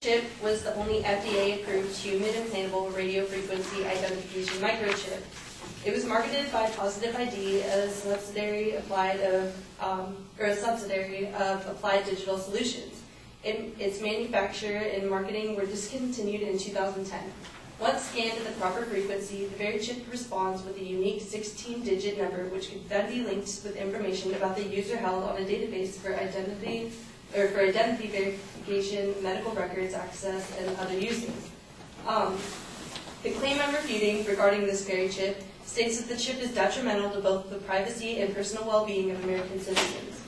chip was the only FDA-approved human implantable radio frequency identification microchip. It was marketed by Positive ID as a subsidiary of Applied Digital Solutions. Its manufacture and marketing were discontinued in 2010. Once scanned at the proper frequency, the very chip responds with a unique 16-digit number, which could then be linked with information about the user held on a database for identity verification, medical records access, and other uses. The claim I'm refuting regarding this very chip states that the chip is detrimental to both the privacy and personal well-being of American citizens.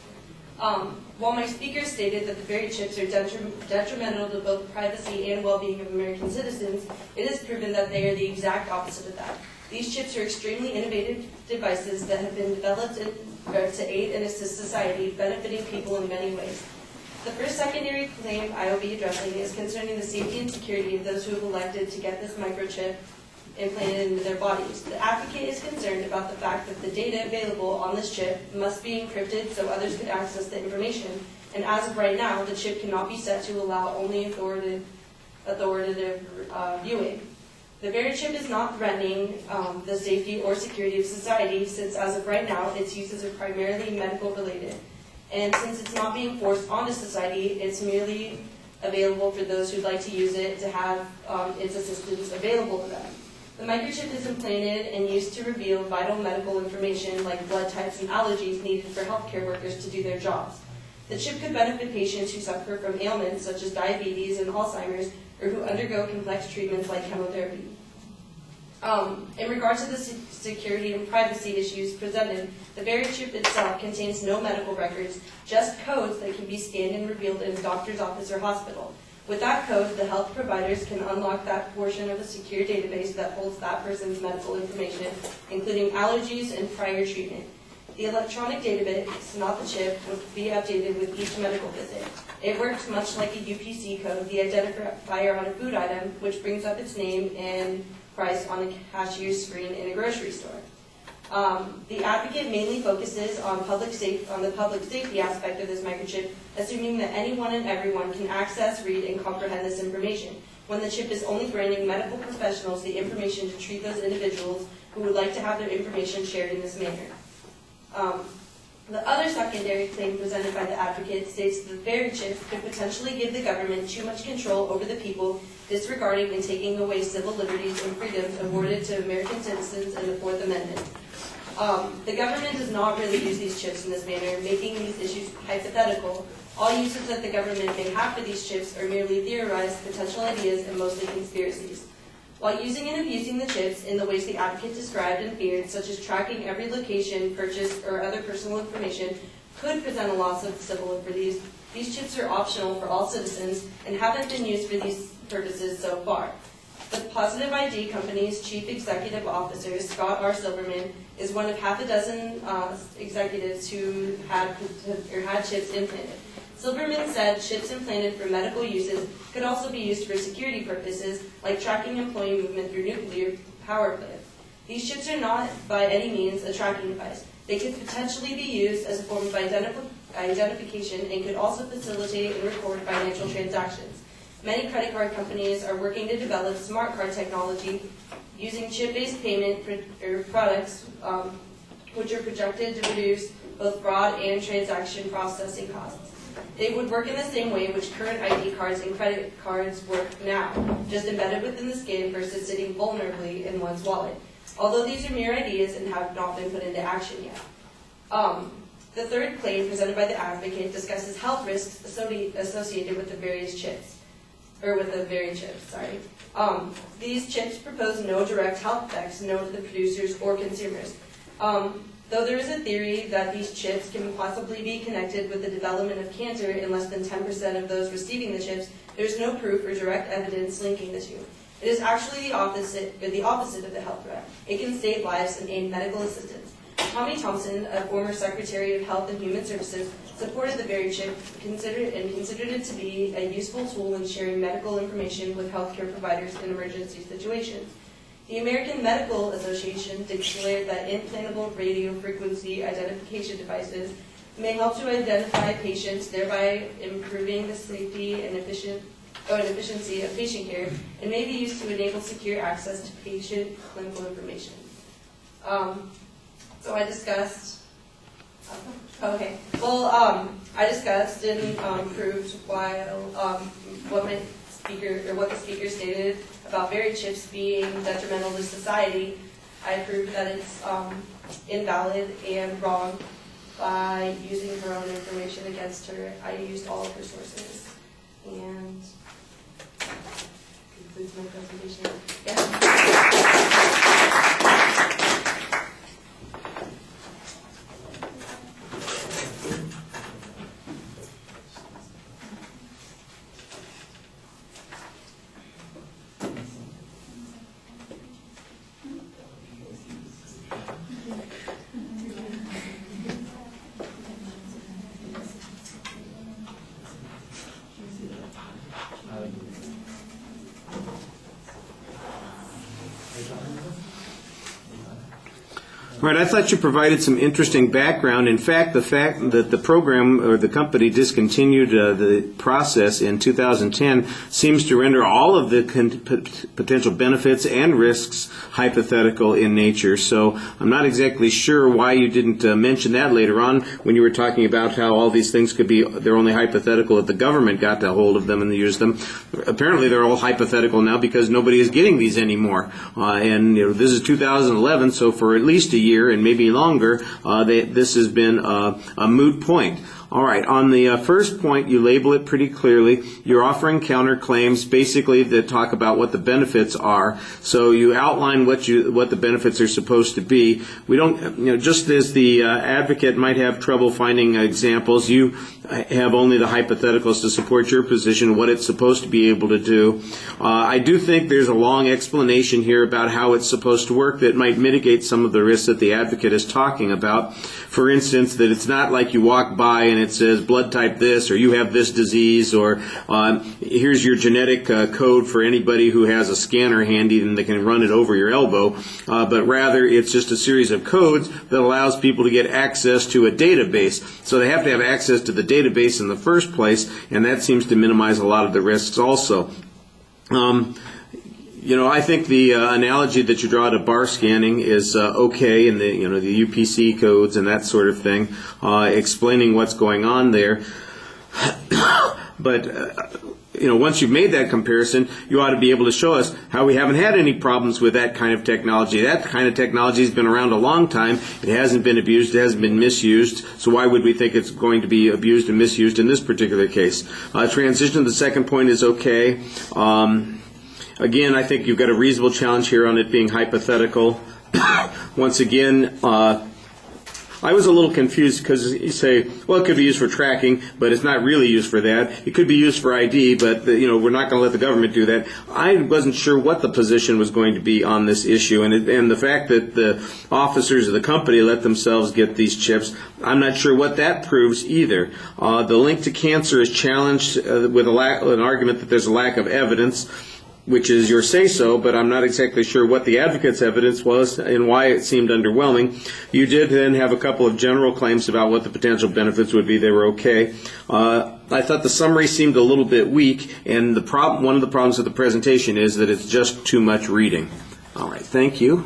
While my speaker stated that the very chips are detrimental to both privacy and well-being of American citizens, it is proven that they are the exact opposite of that. These chips are extremely innovative devices that have been developed to aid and assist society, benefiting people in many ways. The first secondary claim I will be addressing is concerning the safety and security of those who have elected to get this microchip implanted into their bodies. The advocate is concerned about the fact that the data available on this chip must be encrypted so others could access the information, and as of right now, the chip cannot be set to allow only authoritative viewing. The very chip is not threatening the safety or security of society, since as of right now, its uses are primarily medical related. And since it's not being forced onto society, it's merely available for those who'd like to use it to have its assistance available to them. The microchip is implanted and used to reveal vital medical information like blood types and allergies needed for healthcare workers to do their jobs. The chip could benefit patients who suffer from ailments such as diabetes and Alzheimer's, or who undergo complex treatments like chemotherapy. In regard to the security and privacy issues presented, the very chip itself contains no medical records, just codes that can be scanned and revealed in a doctor's office or hospital. With that code, the health providers can unlock that portion of a secure database that holds that person's medical information, including allergies and prior treatment. The electronic database, not the chip, would be updated with each medical visit. It works much like a UPC code, the identifier on a food item, which brings up its name and price on a cashier's screen in a grocery store. The advocate mainly focuses on the public safety aspect of this microchip, assuming that anyone and everyone can access, read, and comprehend this information, when the chip is only granting medical professionals the information to treat those individuals who would like to have their information shared in this manner. The other secondary claim presented by the advocate states that the very chip could potentially give the government too much control over the people, disregarding and taking away civil liberties and freedoms awarded to American citizens in the Fourth Amendment. The government does not really use these chips in this manner, making these issues hypothetical. All uses that the government may have for these chips are merely theorized potential ideas and mostly conspiracies. While using and abusing the chips in the ways the advocate described and feared, such as tracking every location, purchase, or other personal information, could present a loss of civil liberties, these chips are optional for all citizens and haven't been used for these purposes so far. The Positive ID Company's Chief Executive Officer, Scott R. Silverman, is one of half a dozen executives who had chips implanted. Silverman said chips implanted for medical uses could also be used for security purposes, like tracking employee movement through nuclear power plants. These chips are not by any means a tracking device. They could potentially be used as a form of identification and could also facilitate and record financial transactions. Many credit card companies are working to develop smart card technology using chip-based payment products, which are projected to reduce both fraud and transaction processing costs. They would work in the same way which current ID cards and credit cards work now, just embedded within the skin versus sitting vulnerably in one's wallet, although these are mere ideas and have not been put into action yet. The third claim presented by the advocate discusses health risks associated with the various chips. These chips propose no direct health effects known to the producers or consumers. Though there is a theory that these chips can possibly be connected with the development of cancer in less than 10% of those receiving the chips, there is no proof or direct evidence linking the two. It is actually the opposite of the health threat. It can save lives and aid medical assistance. Tommy Thompson, a former Secretary of Health and Human Services, supported the very chip considered it to be a useful tool in sharing medical information with healthcare providers in emergency situations. The American Medical Association declared that implantable radio frequency identification devices may help to identify patients, thereby improving the safety and and efficiency of patient care, and may be used to enable secure access to patient clinical information. So I discussed. Okay. Well, I discussed and proved why what the speaker stated about berry chips being detrimental to society. I proved that it's invalid and wrong by using her own information against her. I used all of her sources, and that concludes my presentation. Yeah. Right, I thought you provided some interesting background. In fact, the fact that the program or the company discontinued the process in 2010 seems to render all of the potential benefits and risks hypothetical in nature. So I'm not exactly sure why you didn't mention that later on when you were talking about how all these things could be, they're only hypothetical if the government got a hold of them and used them. Apparently they're all hypothetical now because nobody is getting these anymore. And this is 2011, so for at least a year and maybe longer, this has been a moot point. All right, on the first point, you label it pretty clearly. You're offering counterclaims basically that talk about what the benefits are. So you outline what the benefits are supposed to be. We don't, just as the advocate might have trouble finding examples, you have only the hypotheticals to support your position, what it's supposed to be able to do. I do think there's a long explanation here about how it's supposed to work that might mitigate some of the risks that the advocate is talking about. For instance, that it's not like you walk by and it says blood type this, or you have this disease, or here's your genetic code for anybody who has a scanner handy and they can run it over your elbow, but rather it's just a series of codes that allows people to get access to a database. So they have to have access to the database in the first place, and that seems to minimize a lot of the risks also. I think the analogy that you draw to bar scanning is okay, and the UPC codes and that sort of thing, explaining what's going on there. But once you've made that comparison, you ought to be able to show us how we haven't had any problems with that kind of technology. That kind of technology has been around a long time. It hasn't been abused. It hasn't been misused. So why would we think it's going to be abused and misused in this particular case? Transition to the second point is okay. Again, I think you've got a reasonable challenge here on it being hypothetical. Once again, I was a little confused because you say, well, it could be used for tracking, but it's not really used for that. It could be used for ID, but we're not going to let the government do that. I wasn't sure what the position was going to be on this issue, and the fact that the officers of the company let themselves get these chips, I'm not sure what that proves either. The link to cancer is challenged with an argument that there's a lack of evidence, which is your say-so, but I'm not exactly sure what the advocate's evidence was and why it seemed underwhelming. You did then have a couple of general claims about what the potential benefits would be. They were okay. I thought the summary seemed a little bit weak, and one of the problems with the presentation is that it's just too much reading. All right, thank you.